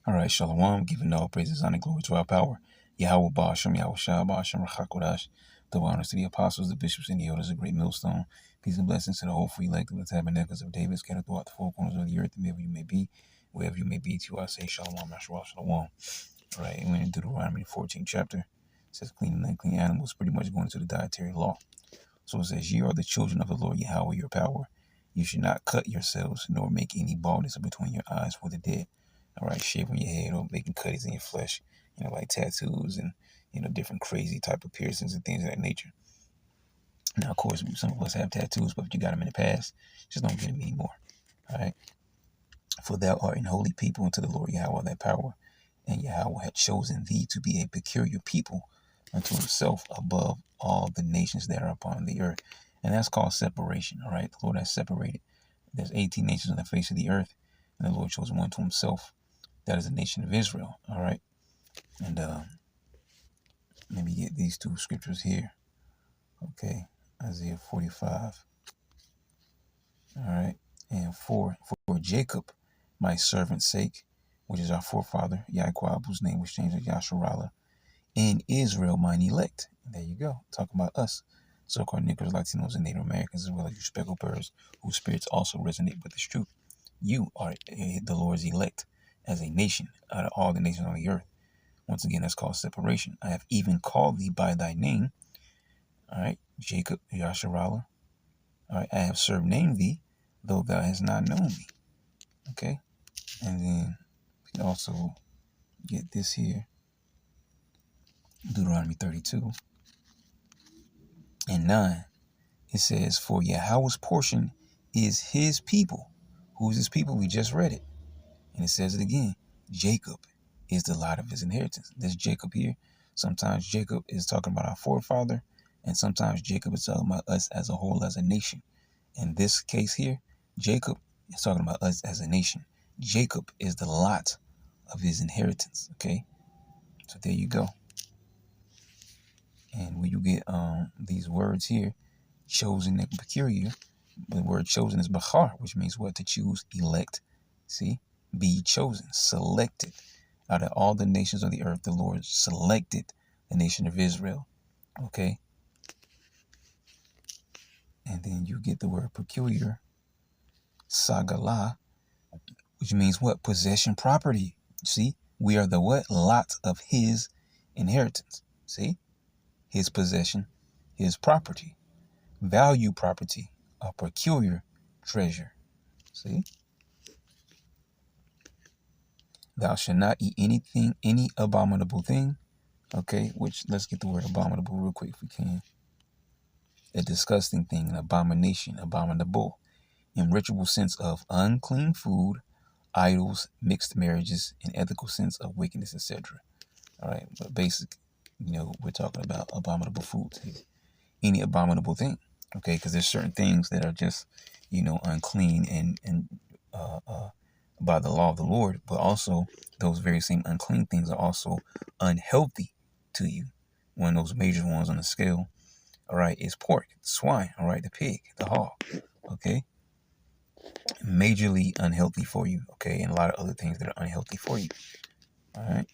All right, Shalom, giving all praises, honor, glory to our power. Yahweh Ba'ashem, Yahweh Shah Ba'ashem, Rachakodash. The honors to the apostles, the bishops, and the elders, a great millstone. Peace and blessings to the whole free elect of the tabernacles of David, scattered throughout the four corners of the earth, wherever you may be, to I say Shalom, Yahshua, Shalom. All right, we're in Deuteronomy 14 chapter. It says clean and unclean animals, pretty much going to the dietary law. So it says, ye are the children of the Lord Yahweh, your power. You should not cut yourselves, nor make any baldness between your eyes for the dead. All right, shaving your head or making cuttings in your flesh, like tattoos and, different crazy type of piercings and things of that nature. Now, of course, some of us have tattoos, but if you got them in the past, just don't get them anymore. All right. For thou art an holy people unto the Lord Yahweh thy power, and Yahweh had chosen thee to be a peculiar people unto himself above all the nations that are upon the earth. And that's called separation. All right. The Lord has separated. There's 18 nations on the face of the earth, and the Lord chose one to himself. That is the nation of Israel. All right. And let me get these two scriptures here. Okay. Isaiah 45. All right. And for Jacob, my servant's sake, which is our forefather, Yaquab, whose name was changed to Yasharallah, and Israel, mine elect. And there you go. Talking about us, so-called Negroes, Latinos, and Native Americans, as well as you speckled birds, whose spirits also resonate with this truth. You are the Lord's elect as a nation out of all the nations on the earth. Once again, that's called separation. I have even called thee by thy name. All right, Jacob, Yasharallah. All right, I have surnamed thee, though thou hast not known me. Okay, and then we can also get this here, Deuteronomy 32 and 9. It says, for Yahweh's portion is his people. Who is his people? We just read it. And it says it again. Jacob is the lot of his inheritance. This Jacob here, sometimes Jacob is talking about our forefather, and sometimes Jacob is talking about us as a whole, as a nation. In this case here, Jacob is talking about us as a nation. Jacob is the lot of his inheritance. Okay, so there you go. And when you get these words here, chosen and peculiar, the word chosen is bachar, which means what? To choose, elect. See, be chosen, selected. Out of all the nations of the earth, the Lord selected the nation of Israel. Okay. And then you get the word peculiar, sagala, which means what? Possession, property. See, we are the what? Lot of his inheritance. See, his possession, his property, value property, a peculiar treasure. See, thou shalt not eat anything, any abominable thing. Okay, which let's get the word abominable real quick if we can. A disgusting thing, an abomination, abominable, in ritual sense of unclean food, idols, mixed marriages, in ethical sense of wickedness, etc. All right, but basic, we're talking about abominable foods here. Any abominable thing, okay? Because there's certain things that are just, unclean and by the law of the Lord, but also those very same unclean things are also unhealthy to you. One of those major ones on the scale, all right, is pork, swine, all right, the pig, the hog, okay? Majorly unhealthy for you, okay? And a lot of other things that are unhealthy for you, all right?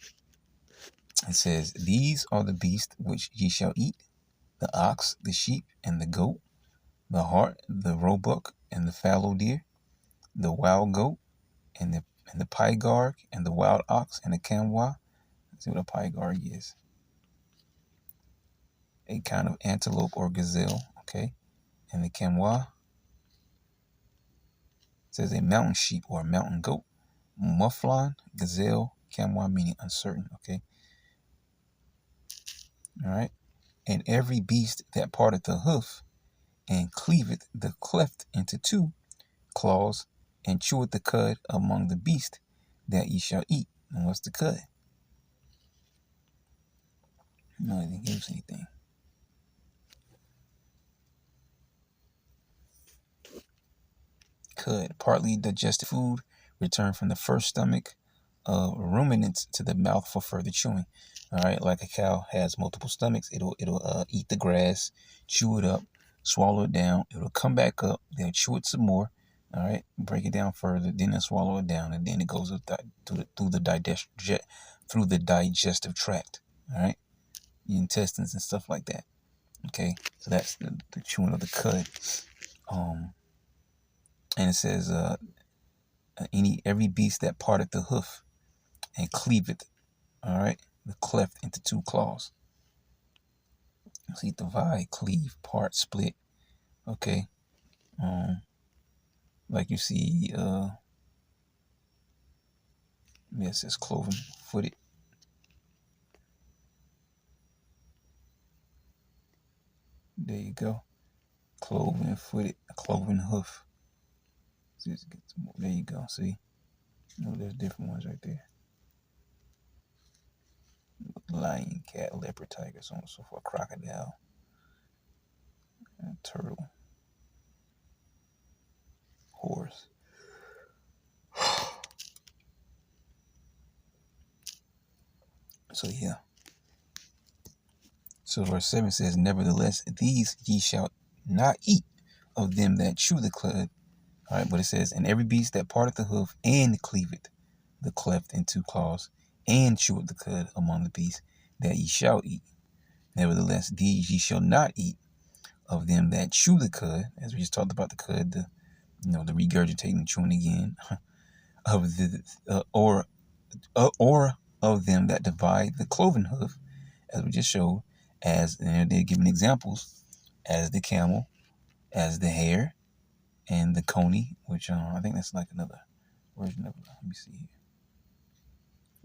It says, these are the beasts which ye shall eat, the ox, the sheep, and the goat, the hart, the roebuck, and the fallow deer, the wild goat, and the pygarg, and the wild ox, and the camwa. Let's see what a pygarg is. A kind of antelope or gazelle, okay? And the camwa says a mountain sheep or a mountain goat. Mufflon, gazelle, camwa meaning uncertain, okay? All right? And every beast that parteth the hoof and cleaveth the cleft into two claws and cheweth the cud among the beast that ye shall eat. And what's the cud? No, it didn't give us anything. Cud, partly digested food, returned from the first stomach ruminants to the mouth for further chewing. All right, like a cow has multiple stomachs, it'll eat the grass, chew it up, swallow it down. It'll come back up. They'll chew it some more. All right, break it down further, then it swallow it down, and then it goes through the digestive tract. All right, your intestines and stuff like that. Okay, so that's the chewing of the cud. And it says, every beast that parteth the hoof and cleaveth, all right, the cleft into two claws. See, divide, cleave, part, split. Okay, like you see, it says cloven footed. There you go, cloven footed, cloven hoof. There you go. See, there's different ones right there. Lion, cat, leopard, tiger, so on and so forth. Crocodile, turtle, horse. So yeah. So verse 7 says, nevertheless, these ye shall not eat of them that chew the cud. All right, but it says, and every beast that parteth the hoof and cleaveth the cleft in two claws, and cheweth the cud among the beasts that ye shall eat. Nevertheless, these ye shall not eat of them that chew the cud, as we just talked about the cud, the regurgitating, chewing again, of or of them that divide the cloven hoof, as we just showed, and they're giving examples, as the camel, as the hare, and the coney, which I think that's like another version of it. Let me see here.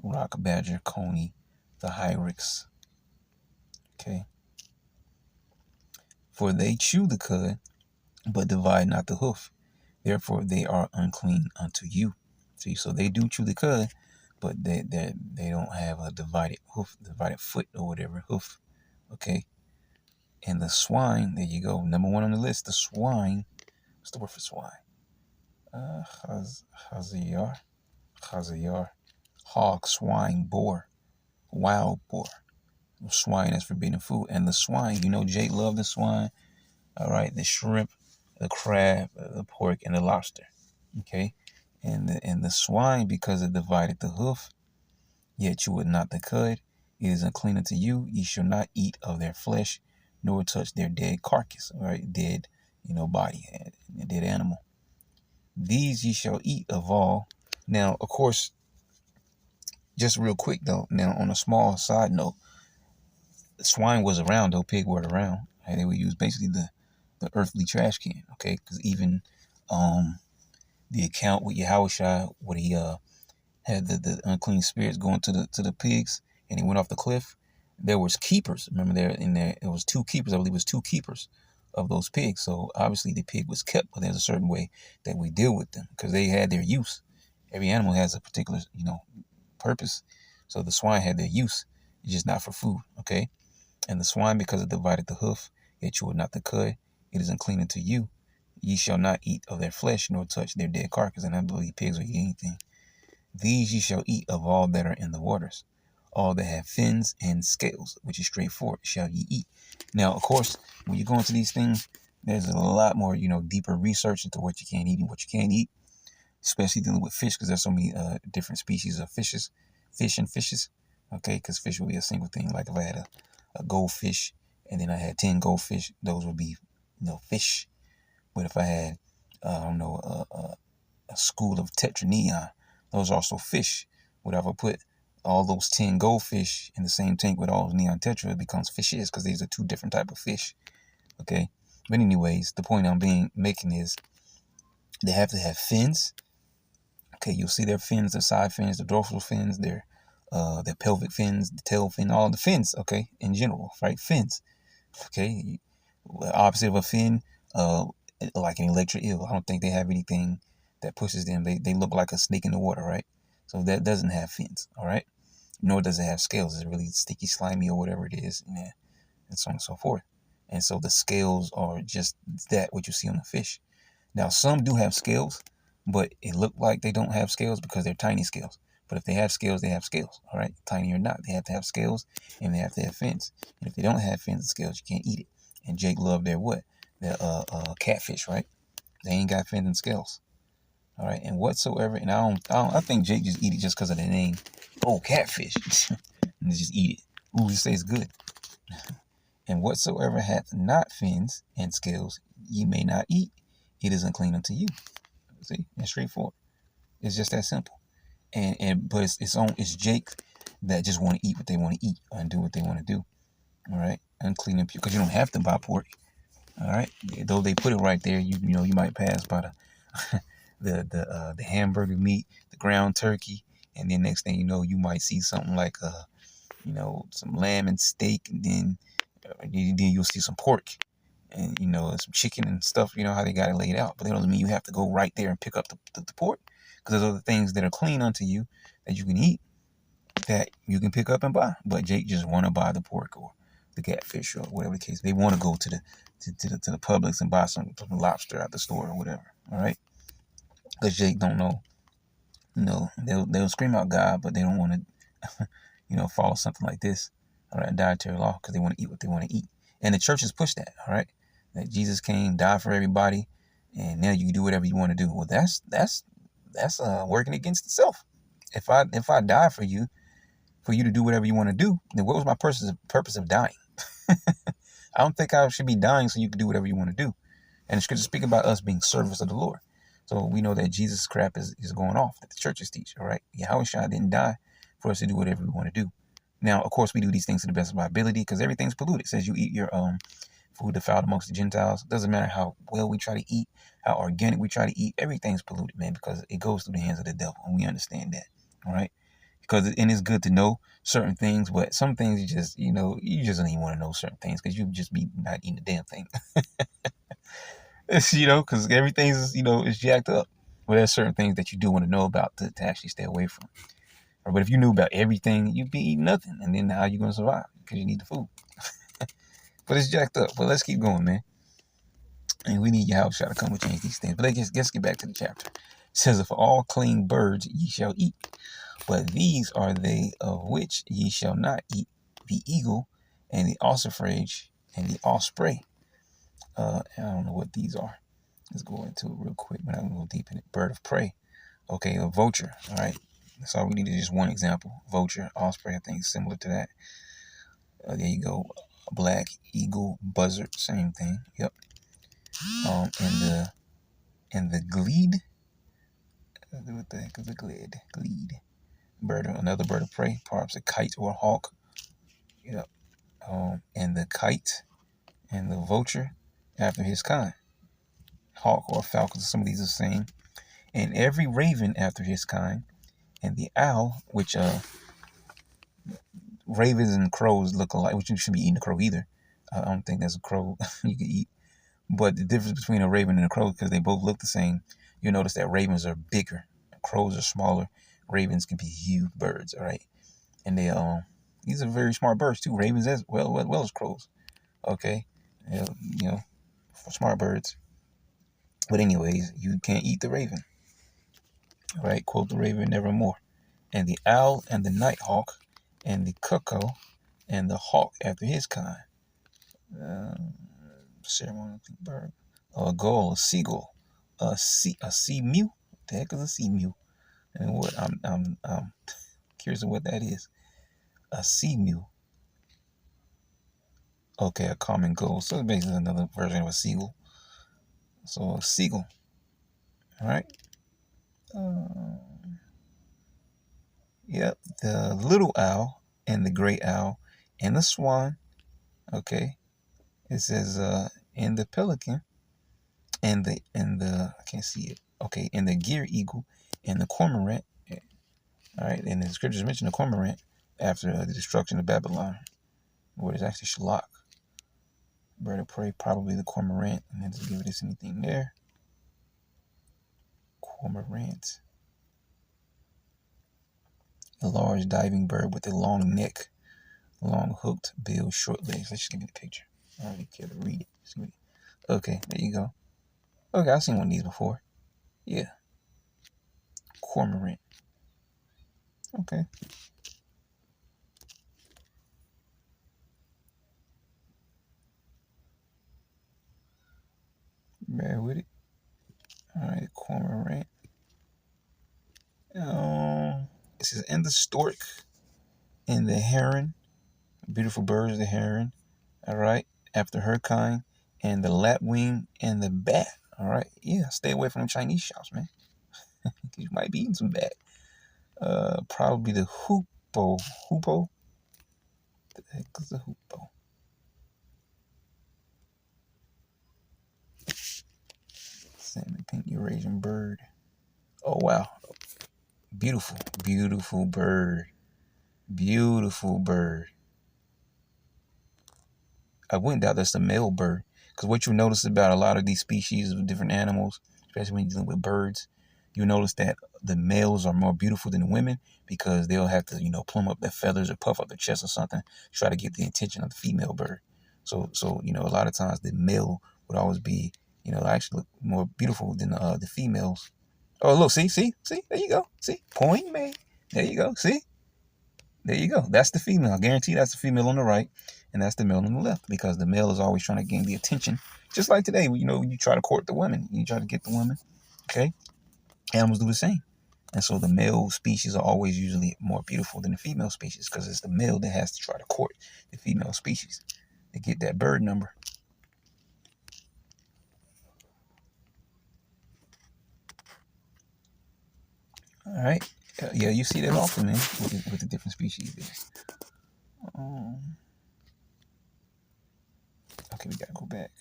Rock badger, coney, the hyrax. Okay. For they chew the cud, but divide not the hoof. Therefore they are unclean unto you. See, so they do chew the cud, but they don't have a divided hoof, divided foot or whatever hoof. Okay. And the swine, there you go. Number one on the list, the swine. What's the word for swine? Chazayar. Hog, swine, boar, wild boar. Swine is forbidden food. And the swine, Jake loved the swine. All right, the shrimp, the crab, the pork, and the lobster. Okay. And the swine, because it divided the hoof, yet you would not the cud, it is unclean unto you. Ye shall not eat of their flesh, nor touch their dead carcass, right? Dead, body, a dead animal. These ye shall eat of all. Now, of course, just real quick though, now on a small side note, swine was around though, pig weren't around. And they would use basically the earthly trash can, okay? Because even the account with Yahushua, what he had the unclean spirits going to the pigs, and he went off the cliff. There was keepers. Remember, it was two keepers. I believe it was two keepers of those pigs. So obviously the pig was kept, but there's a certain way that we deal with them because they had their use. Every animal has a particular purpose. So the swine had their use, it's just not for food. Okay, and the swine, because it divided the hoof, yet you would not the cud, it is unclean unto you. Ye shall not eat of their flesh, nor touch their dead carcass. And I believe pigs will eat anything. These ye shall eat of all that are in the waters. All that have fins and scales, which is straightforward, shall ye eat. Now, of course, when you go into these things, there's a lot more, deeper research into what you can eat and what you can't eat, especially dealing with fish, because there's so many different species of fish and fishes. Okay, because fish will be a single thing. Like if I had a goldfish and then I had 10 goldfish, those would be, fish. But if I had, a school of tetraneon, those are also fish. Whatever I put all those 10 goldfish in the same tank with all those neon tetra, it becomes fishes, because these are two different type of fish. Okay, but anyways, the point I'm making is they have to have fins. Okay, you'll see their fins, their side fins, the dorsal fins, their pelvic fins, the tail fin, all the fins. Okay, in general, right? Fins. Okay, opposite of a fin, like an electric eel. I don't think they have anything that pushes them. They look like a snake in the water, right? So that doesn't have fins, all right? Nor does it have scales. It's really sticky, slimy, or whatever it is, and so on and so forth. And so the scales are just that, what you see on the fish. Now, some do have scales, but it look like they don't have scales because they're tiny scales. But if they have scales, they have scales, all right? Tiny or not, they have to have scales, and they have to have fins. And if they don't have fins and scales, you can't eat it. And Jake loved their what? Their catfish, right? They ain't got fins and scales. All right, and whatsoever, and I think Jake just eat it just because of the name. Oh, catfish, and just eat it. Ooh, he says good. And whatsoever hath not fins and scales, ye may not eat. It is unclean unto you. See, it's straightforward. It's just that simple. But it's Jake that just want to eat what they want to eat and do what they want to do. All right, unclean and pure, because you don't have to buy pork. All right, though they put it right there, you know you might pass by the hamburger meat, the ground turkey, and then next thing you know, you might see something like some lamb and steak, and then you'll see some pork, and some chicken and stuff. You know how they got it laid out, but that doesn't mean you have to go right there and pick up the pork, because there's other things that are clean unto you that you can eat, that you can pick up and buy. But Jake just want to buy the pork or the catfish or whatever the case. They want to go to the Publix and buy some lobster at the store or whatever. All right, because Jake don't know. They'll scream out God, but they don't want to, follow something like this. All right, dietary law, because they want to eat what they want to eat, and the churches push that. All right, that Jesus came, died for everybody, and now you can do whatever you want to do. Well, that's working against itself. If I die for you to do whatever you want to do, then what was my purpose of dying? I don't think I should be dying so you can do whatever you want to do. And the scriptures speak about us being servants of the Lord. So we know that Jesus' crap is going off, that the churches teach, all right? Yahushua didn't die for us to do whatever we want to do. Now, of course, we do these things to the best of our ability, because everything's polluted. It says you eat your food defiled amongst the Gentiles. It doesn't matter how well we try to eat, how organic we try to eat. Everything's polluted, man, because it goes through the hands of the devil, and we understand that, all right? And it's good to know certain things, but some things you just don't even want to know certain things, because you just be not eating a damn thing. Because everything's is jacked up. But there's certain things that you do want to know about to actually stay away from. But if you knew about everything, you'd be eating nothing, and then how you gonna survive? Because you need the food. But it's jacked up. But let's keep going, man. And we need Yahushua to come and change these things. But let's get back to the chapter. It says, "Of all clean birds ye shall eat, but these are they of which ye shall not eat: the eagle, and the ossifrage, and the osprey." I don't know what these are. Let's go into it real quick, but I'm gonna go deep in it. Bird of prey. Okay, a vulture. All right. That's all we need is just one example. Vulture, osprey, I think is similar to that. There you go. Black eagle, buzzard, same thing. Yep. And the glede. What the heck is a glede? Glede. Another bird of prey, perhaps a kite or a hawk. Yep. And the kite and the vulture after his kind. Hawk or falcon, some of these are the same. And every raven after his kind. And the owl, which ravens and crows look alike, which you shouldn't be eating a crow either. I don't think there's a crow you can eat. But the difference between a raven and a crow, because they both look the same, you'll notice that ravens are bigger, crows are smaller. Ravens can be huge birds, all right? And these are very smart birds too. Ravens as well as crows. Okay, for smart birds. But anyways, you can't eat the raven. All right, quote the raven nevermore. And the owl and the nighthawk and the cuckoo and the hawk after his kind. Ceremonial bird. A gull, a seagull, a sea mew. What the heck is a sea mew? And what I'm curious of what that is. A sea mew. Okay, a common gull. So it's basically another version of a seagull. So a seagull. All right. Yep. The little owl and the great owl and the swan. Okay. It says and the pelican and the I can't see it. Okay, and the gear eagle and the cormorant. All right, and the scriptures mention the cormorant after the destruction of Babylon, where it's actually Shalak. Bird of prey, probably the cormorant. And then to give us anything there. Cormorant. A large diving bird with a long neck, long hooked bill, short legs. Let's just give you the picture. I don't really care to read it. Okay, there you go. Okay, I've seen one of these before. Yeah. Cormorant. Okay. Bear with it. All right, cormorant. says, and the stork and the heron, beautiful birds, the heron, all right, after her kind, and the lapwing and the bat, all right. Yeah, stay away from Chinese shops, man. You might be eating some bat. Probably the hoopoe. Hoopoe? The heck is the hoopoe? Salmon pink Eurasian bird. Oh, wow. Beautiful, beautiful bird. Beautiful bird. I wouldn't doubt that's the male bird. Because what you notice about a lot of these species of different animals, especially when you're dealing with birds, you notice that the males are more beautiful than the women because they'll have to, plump up their feathers or puff up their chest or something to try to get the attention of the female bird. So a lot of times the male would always be, actually look more beautiful than the females. Oh, look, see, there you go. See, point made. There you go. See? There you go. That's the female. I guarantee that's the female on the right, and that's the male on the left, because the male is always trying to gain the attention. Just like today, you try to court the women, you try to get the woman. Okay, animals do the same, and so the male species are always usually more beautiful than the female species because it's the male that has to try to court the female species to get that bird number. All right, yeah, you see that often, man, with the different species there. Okay, we gotta go back.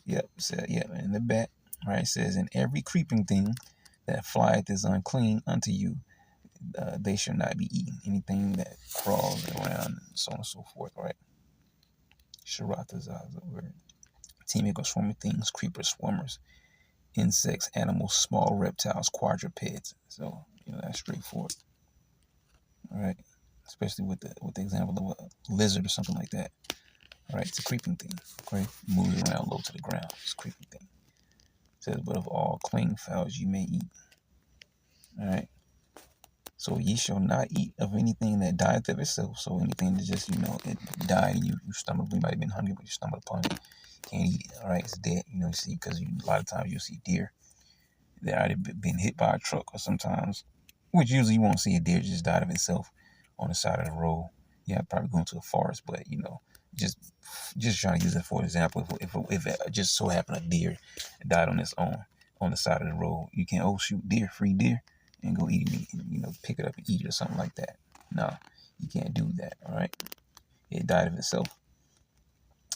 Yep, so yep, in the back, right, it says, and every creeping thing that flieth is unclean unto you. They shall not be eaten. Anything that crawls around, and so on and so forth, right? Sharatazaz is a word. Teemic or swarming things, creepers, swarmers, insects, animals, small reptiles, quadrupeds. So, that's straightforward. All right. Especially with the example of a lizard or something like that. All right, it's a creeping thing. Okay, moves around low to the ground. It's a creeping thing. It says, but of all clean fowls you may eat. All right. So ye shall not eat of anything that dieth of itself. So anything that just, it died and you stumbled, we might have been hungry, but you stumbled upon it. Can't eat it. All right, it's dead. You see, because a lot of times you'll see deer that already been hit by a truck, or sometimes, which usually you won't see a deer just died of itself on the side of the road. Yeah, probably going to a forest, but just trying to use it for example. If it just so happened a deer died on its own on the side of the road, you can't, oh shoot, deer, free deer, and go eat it, and, pick it up and eat it or something like that. No, you can't do that. All right, it died of itself.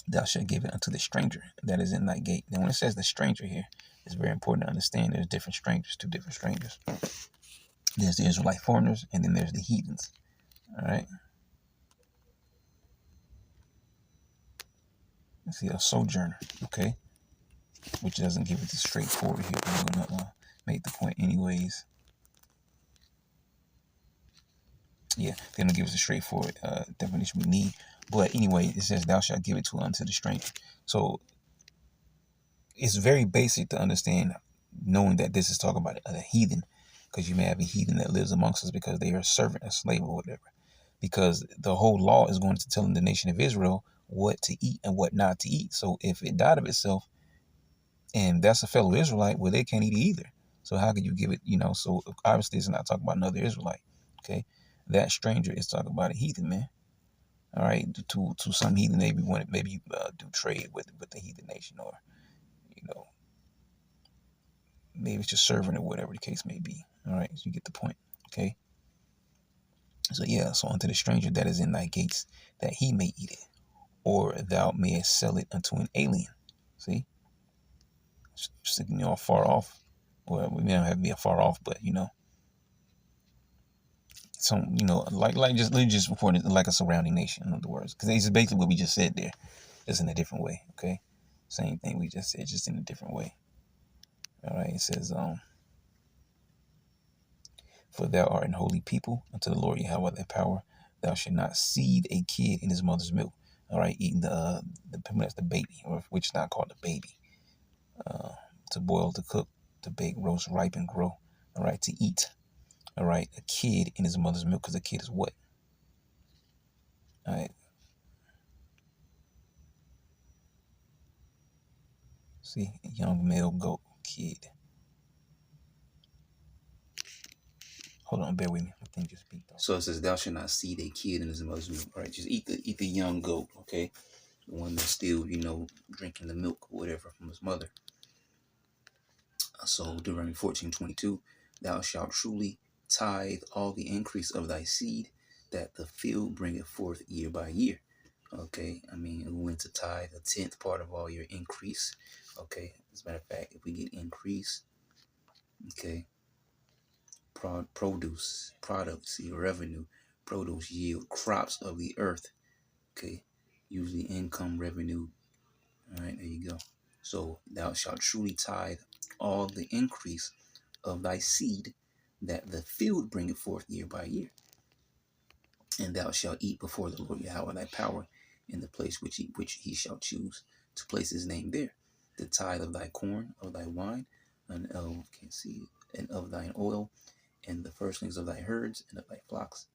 Thou shalt give it unto the stranger that is in thy gate. Now, when it says the stranger here, it's very important to understand there's different strangers, two different strangers. There's the Israelite foreigners, and then there's the heathens. All right. Let's see, a sojourner, okay, which doesn't give it the straightforward here. I'm gonna make the point anyways. Yeah, they're gonna give us a straightforward definition we need. But anyway, it says, "Thou shalt give it to unto the stranger." So it's very basic to understand, knowing that this is talking about a heathen, because you may have a heathen that lives amongst us because they are a servant, a slave, or whatever. Because the whole law is going to tell the nation of Israel what to eat and what not to eat. So if it died of itself, and that's a fellow Israelite, well, they can't eat it either. So how could you give it? So obviously it's not talking about another Israelite. Okay, that stranger is talking about a heathen, man. All right, to some heathen, maybe do trade with the heathen nation, or maybe it's just servant or whatever the case may be. All right, so you get the point. Okay. So yeah, so unto the stranger that is in thy gates, that he may eat it, or thou mayest sell it unto an alien. See, just far off. Well, we may not have to be far off, but some like just reporting like a surrounding nation. In other words, because it's basically what we just said there, just in a different way. Okay, same thing we just said, just in a different way. All right, it says for thou art an holy people unto the Lord Yahweh thy power. Thou shalt not seethe a kid in his mother's milk. All right, eating that's the baby, or which is not called a baby. To boil, to cook, to bake, roast, ripen, grow. All right, to eat. All right, a kid in his mother's milk, because a kid is what? All right. See, young male goat kid. Hold on, bear with me. My thing just peaked off. So it says, "Thou shalt not seed a kid in his mother's milk." Right? Just eat the young goat. Okay, the one that's still drinking the milk or whatever from his mother. So Deuteronomy 14:22, "Thou shalt truly tithe all the increase of thy seed, that the field bringeth forth year by year." Okay, I mean, we went to tithe a 10th part of all your increase. Okay, as a matter of fact, if we get increase, okay, produce, products, your revenue, produce, yield, crops of the earth. Okay, usually income, revenue. All right, there you go. So thou shalt truly tithe all the increase of thy seed, that the field bringeth forth year by year. And thou shalt eat before the Lord Yahweh thy power in the place which he shall choose to place his name there. The tithe of thy corn, of thy wine, and of thine oil, and the firstlings of thy herds and of thy flocks,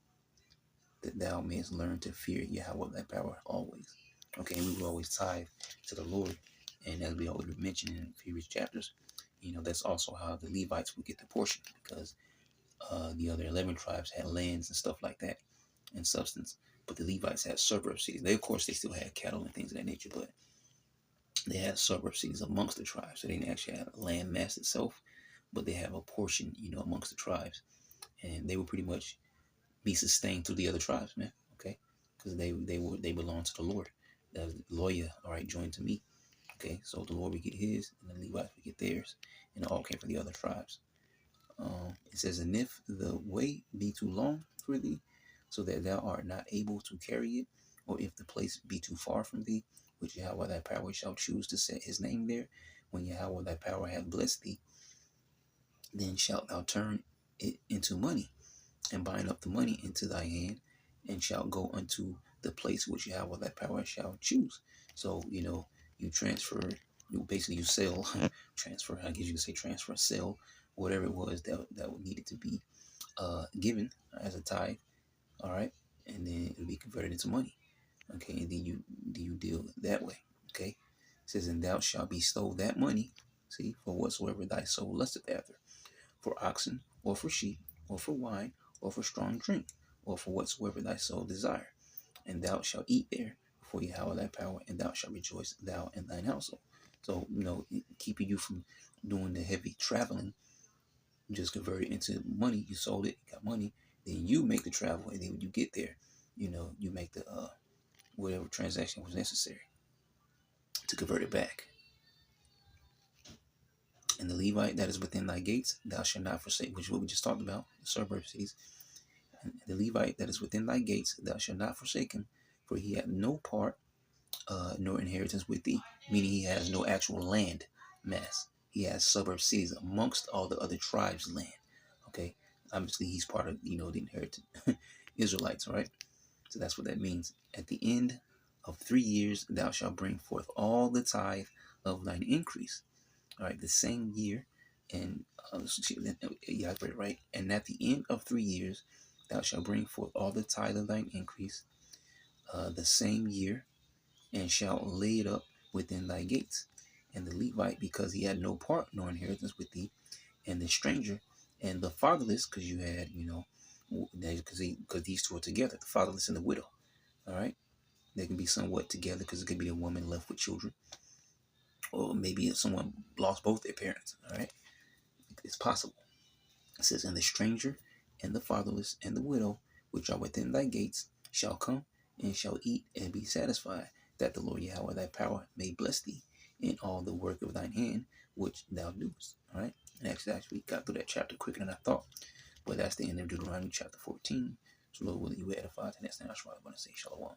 that thou mayest learn to fear Yahweh thy power always. Okay, we will always tithe to the Lord. And as we already mentioned in previous chapters, that's also how the Levites would get the portion, because the other 11 tribes had lands and stuff like that and substance, but the Levites had suburb cities. They, of course, they still had cattle and things of that nature, but they had suburb cities amongst the tribes. So they didn't actually have a land mass itself, but they have a portion, amongst the tribes, and they would pretty much be sustained through the other tribes, man. Okay, because they belong to the Lord. The lawyer, all right, joined to me. Okay, so the Lord would get his, and the Levites would get theirs, and it all came from the other tribes. It says, "And if the way be too long for thee, so that thou art not able to carry it, or if the place be too far from thee, which Yahweh thy power shall choose to set his name there, when Yahweh thy power hath blessed thee, then shalt thou turn it into money, and bind up the money into thy hand, and shalt go unto the place which Yahweh thy power shall choose." So, you transfer, you sell, transfer, I guess you could say transfer, sell, whatever it was that needed to be given as a tithe, all right, and then it'll be converted into money. Okay, and then you deal that way. Okay, it says, "And thou shalt bestow that money, see, for whatsoever thy soul lusteth after, for oxen, or for sheep, or for wine, or for strong drink, or for whatsoever thy soul desire. And thou shalt eat there before Yahweh thy power, and thou shalt rejoice, thou and thine household." So, keeping you from doing the heavy traveling, just convert it into money. You sold it, got money. Then you make the travel, and then when you get there, you make the whatever transaction was necessary to convert it back. "And the Levite that is within thy gates, thou shalt not forsake," which is what we just talked about, the suburb cities. "And the Levite that is within thy gates, thou shalt not forsake him, for he hath no part nor inheritance with thee," meaning he has no actual land mass. He has suburb cities amongst all the other tribes' land. Okay, obviously he's part of the inherited Israelites, all right? So that's what that means. "At the end of 3 years thou shalt bring forth all the tithe of thine increase." All right, the same year, and yeah, I read it right. "And at the end of 3 years thou shalt bring forth all the tithe of thine increase, the same year, and shalt lay it up within thy gates. And the Levite, because he had no part nor inheritance with thee, and the stranger, and the fatherless," because you had, because these two are together, the fatherless and the widow. All right, they can be somewhat together, because it could be a woman left with children, or maybe someone lost both their parents. All right, it's possible. It says, "And the stranger, and the fatherless, and the widow, which are within thy gates, shall come and shall eat and be satisfied, that the Lord Yahweh thy power may bless thee in all the work of thine hand, which thou doest." All right, and actually got through that chapter quicker than I thought, but that's the end of Deuteronomy chapter 14. So Lord willing, you were edified, and that's now I want to say shalom.